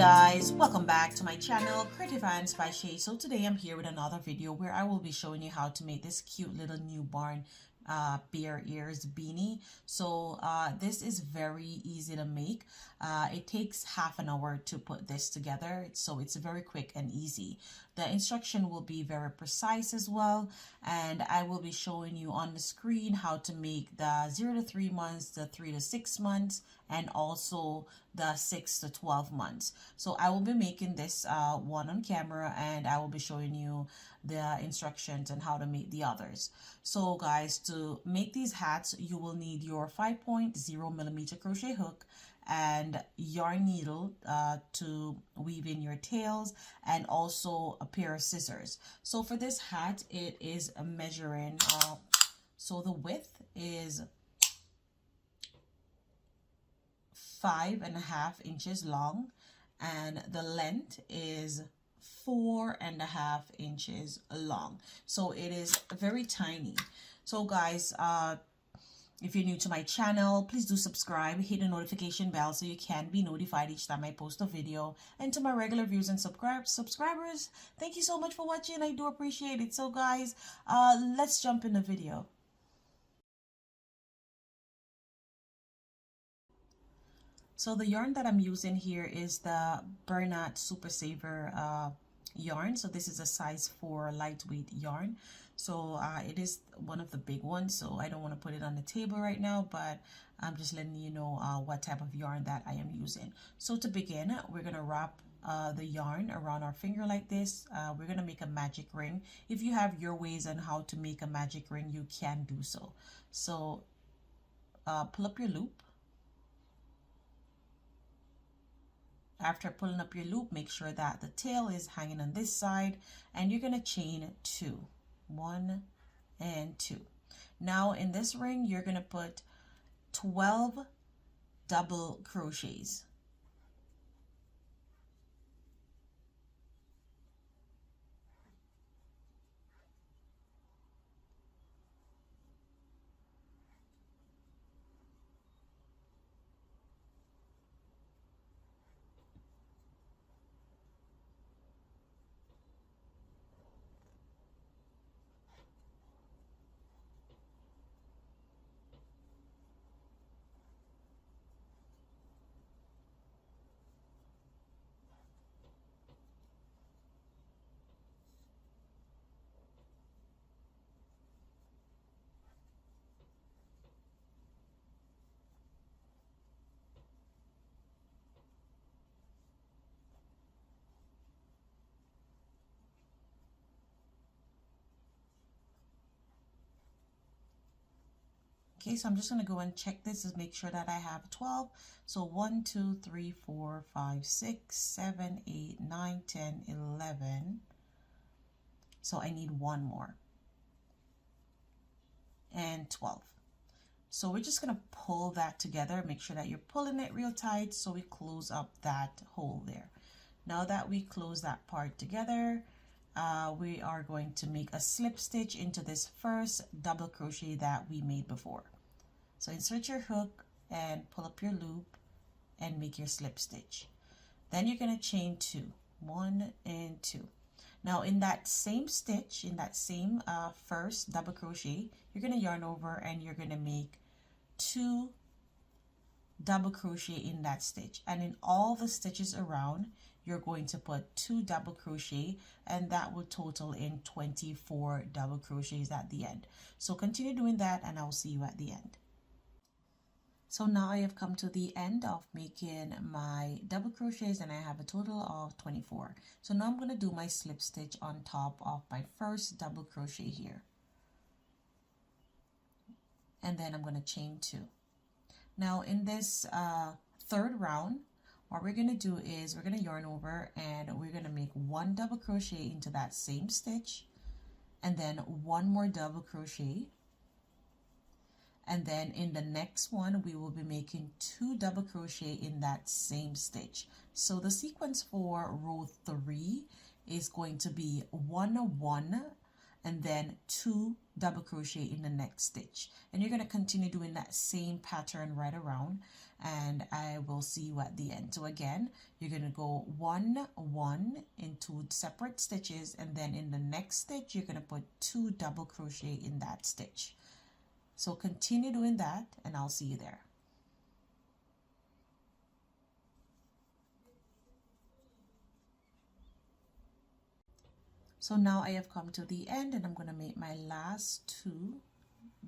guys, welcome back to my channel Creative Hands by Shay. So today I'm here with another video where I will be showing you how to make this cute little newborn bear ears beanie. So this is very easy to make. It takes half an hour to put this together, so it's very quick and easy. The instruction will be very precise as well, and I will be showing you on the screen how to make the 0 to 3 months, the 3 to 6 months, and also the 6 to 12 months. So I will be making this one on camera, and I will be showing you the instructions and how to make the others. So guys, to make these hats, you will need your 5.0 millimeter crochet hook and yarn needle to weave in your tails, and also a pair of scissors. So for this hat, it is measuring, so the width is 5.5 inches long, and the length is 4.5 inches long. So it is very tiny. So guys, if you're new to my channel, please do subscribe, hit the notification bell so you can be notified each time I post a video. And to my regular viewers and subscribers, thank you so much for watching. I do appreciate it. So guys, let's jump in the video. So the yarn that I'm using here is the Bernat Super Saver yarn. So this is a size 4 lightweight yarn. So it is one of the big ones, so I don't want to put it on the table right now, but I'm just letting you know what type of yarn that I am using. So to begin, we're going to wrap the yarn around our finger like this. We're going to make a magic ring. If you have your ways on how to make a magic ring, you can do so. So pull up your loop. After pulling up your loop, make sure that the tail is hanging on this side, and you're going to chain 2. 1 and 2. Now in this ring, you're going to put 12 double crochets. Okay, so I'm just going to go and check this to make sure that I have 12. So 1, 2, 3, 4, 5, 6, 7, 8, 9, 10, 11. So I need one more. And 12. So we're just going to pull that together. Make sure that you're pulling it real tight so we close up that hole there. Now that we close that part together, we are going to make a slip stitch into this first double crochet that we made before. So insert your hook and pull up your loop and make your slip stitch. Then you're going to chain 2, 1 and 2. Now in that same stitch, in that same first double crochet, you're going to yarn over and you're going to make 2 double crochet in that stitch, and in all the stitches around you're going to put 2 double crochet, and that will total in 24 double crochets at the end. So continue doing that and I'll see you at the end. So now I have come to the end of making my double crochets, and I have a total of 24. So now I'm going to do my slip stitch on top of my first double crochet here, and then I'm going to chain 2. Now in this third round, what we're going to do is we're going to yarn over and we're going to make 1 double crochet into that same stitch, and then 1 more double crochet, and then in the next one we will be making 2 double crochet in that same stitch. So the sequence for row 3 is going to be 1 1 and then 2 double crochet in the next stitch, and you're going to continue doing that same pattern right around, and I will see you at the end. So again, you're going to go 1 1 in 2 separate stitches, and then in the next stitch you're going to put 2 double crochet in that stitch. So continue doing that and I'll see you there. So now I have come to the end, and I'm going to make my last 2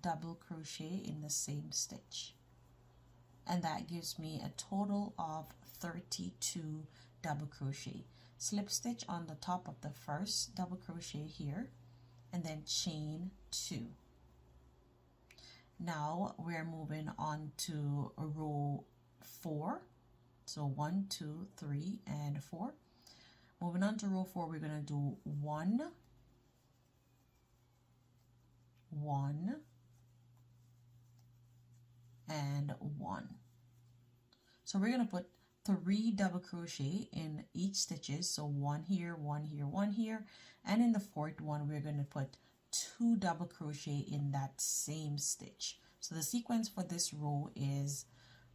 double crochet in the same stitch, and that gives me a total of 32 double crochet. Slip stitch on the top of the first double crochet here, and then chain 2. Now we're moving on to row 4, so 1 2 3 and 4. Moving on to row 4, we're going to do 1 1 and 1. So we're going to put 3 double crochet in each stitches, so 1 here, 1 here, 1 here, and in the 4th one we're going to put 2 double crochet in that same stitch. So the sequence for this row is,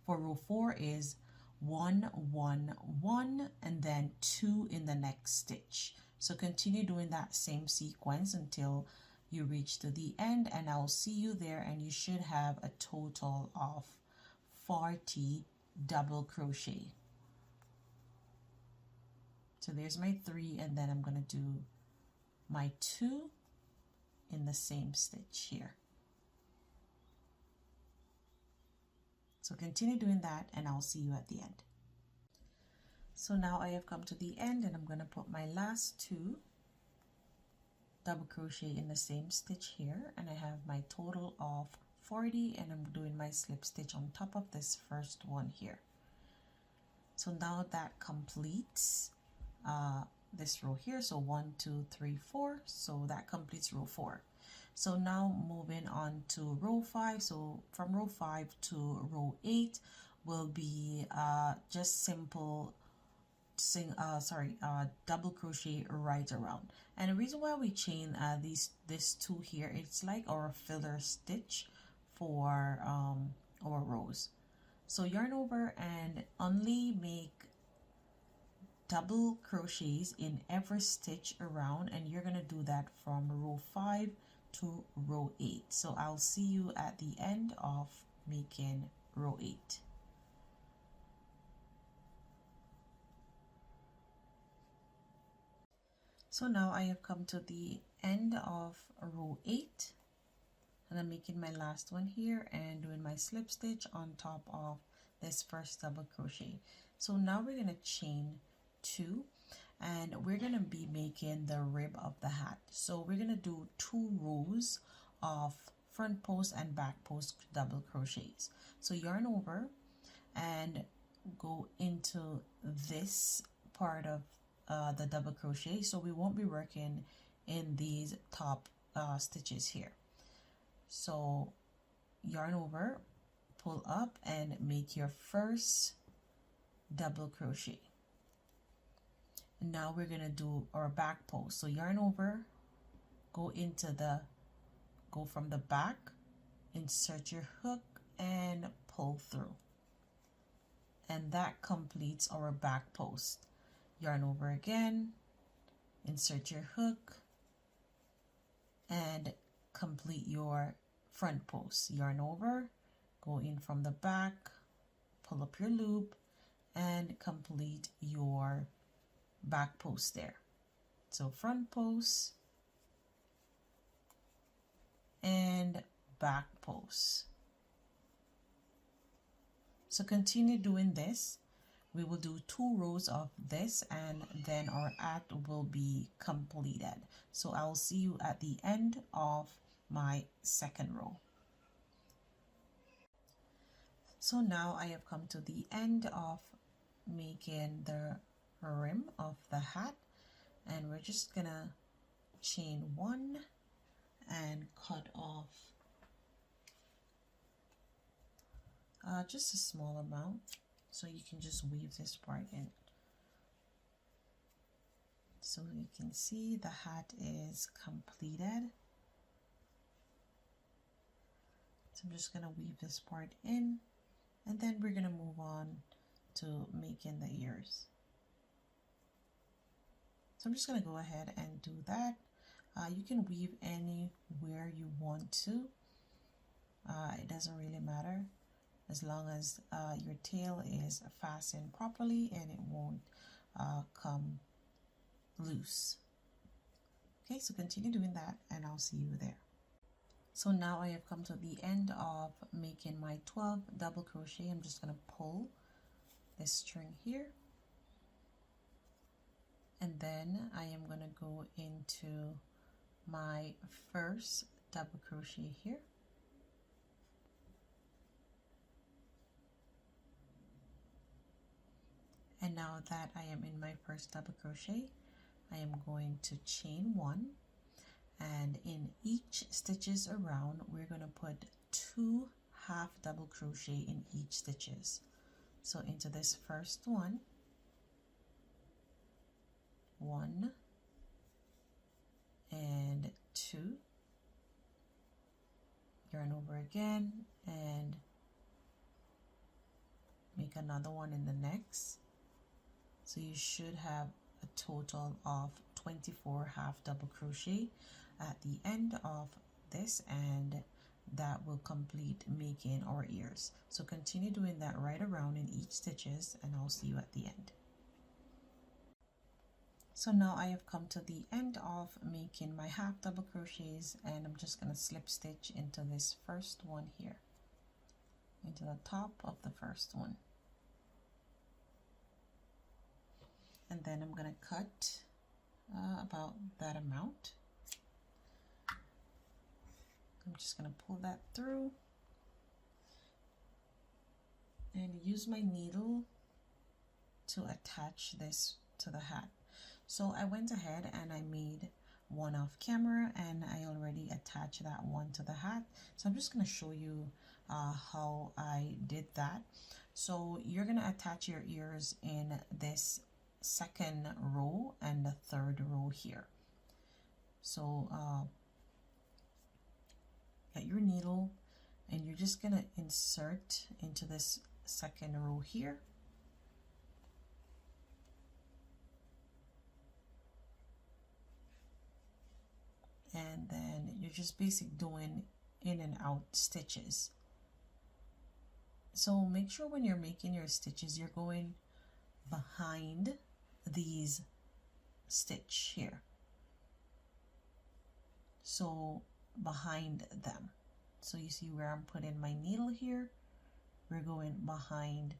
for row 4 is 1 1 1 and then 2 in the next stitch. So continue doing that same sequence until you reach to the end, and I'll see you there, and you should have a total of 40 double crochet. So there's my 3, and then I'm going to do my 2 in the same stitch here. So continue doing that and I'll see you at the end. So now I have come to the end, and I'm going to put my last 2 double crochet in the same stitch here, and I have my total of 40, and I'm doing my slip stitch on top of this first one here. So now that completes this row here, so 1 2 3 4, so that completes row 4. So now moving on to row 5, so from row 5 to row 8 will be just simple double crochet right around. And the reason why we chain this 2 here, it's like our filler stitch for our rows. So yarn over and only make double crochets in every stitch around, and you're going to do that from row 5 to row 8. So I'll see you at the end of making row 8. So now I have come to the end of row 8, and I'm making my last one here and doing my slip stitch on top of this first double crochet. So now we're going to chain 2, and we're going to be making the rib of the hat. So we're going to do 2 rows of front post and back post double crochets. So yarn over and go into this part of the double crochet, so we won't be working in these top stitches here. So yarn over, pull up and make your first double crochet. And now we're going to do our back post. So yarn over, go from the back, insert your hook and pull through, and that completes our back post. Yarn over again, insert your hook and complete your front post. Yarn over, go in from the back, pull up your loop and complete your back post there. So front post and back post. So continue doing this. We will do 2 rows of this, and then our hat will be completed. So I'll see you at the end of my second row. So now I have come to the end of making the rim of the hat, and we're just gonna chain 1 and cut off just a small amount, so you can just weave this part in. So you can see the hat is completed. So I'm just going to weave this part in, and then we're going to move on to making the ears. So I'm just going to go ahead and do that. You can weave anywhere you want to. It doesn't really matter as long as your tail is fastened properly and it won't come loose. Okay, so continue doing that and I'll see you there. So now I have come to the end of making my 12 double crochet. I'm just going to pull this string here, and then I am going to go into my first double crochet here. And now that I am in my first double crochet, I am going to chain 1, and in each stitches around we're going to put 2 half double crochet in each stitches. So into this first one, 1 and 2, yarn over again and make another one in the next. So you should have a total of 24 half double crochet at the end of this, and that will complete making our ears. So continue doing that right around in each stitches, and I'll see you at the end. So now I have come to the end of making my half double crochets, and I'm just going to slip stitch into this first one here, into the top of the first one. And then I'm going to cut about that amount. I'm just going to pull that through and use my needle to attach this to the hat. So I went ahead and I made one off camera, and I already attached that one to the hat. So I'm just going to show you how I did that. So you're going to attach your ears in this second row and the third row here. So get your needle and you're just going to insert into this second row here. And then you're just basically doing in and out stitches. So make sure when you're making your stitches, you're going behind these stitch here. So behind them. So you see where I'm putting my needle here, we're going behind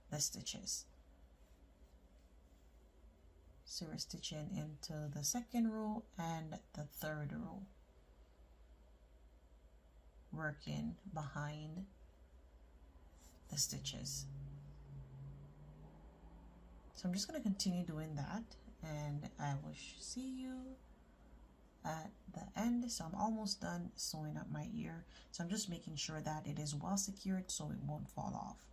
the stitches. So we're stitching into the second row and the third row, working behind the stitches. So I'm just going to continue doing that, and I will see you at the end. So I'm almost done sewing up my ear. So I'm just making sure that it is well secured so it won't fall off.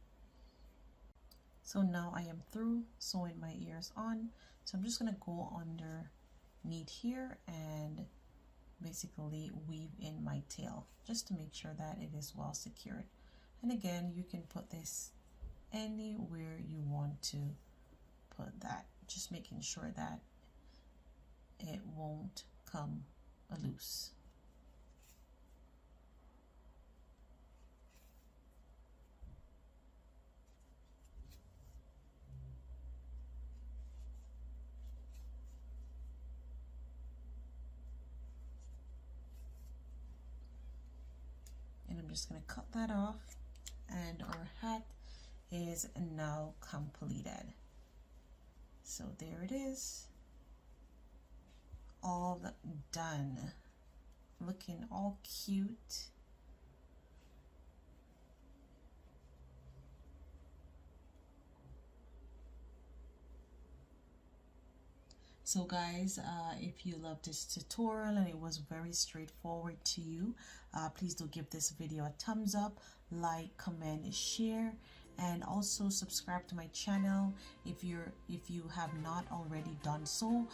So now I am through sewing my ears on. So I'm just going to go underneath here and basically weave in my tail just to make sure that it is well secured. And again, you can put this anywhere you want to put that, just making sure that it won't come loose. And I'm just going to cut that off, and our hat is now completed. So there it is, all done, looking all cute. So guys, if you love this tutorial and it was very straightforward to you, please do give this video a thumbs up, like, comment, share, and also subscribe to my channel if you have not already done so.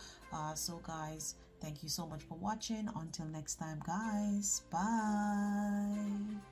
So guys, thank you so much for watching. Until next time guys, bye.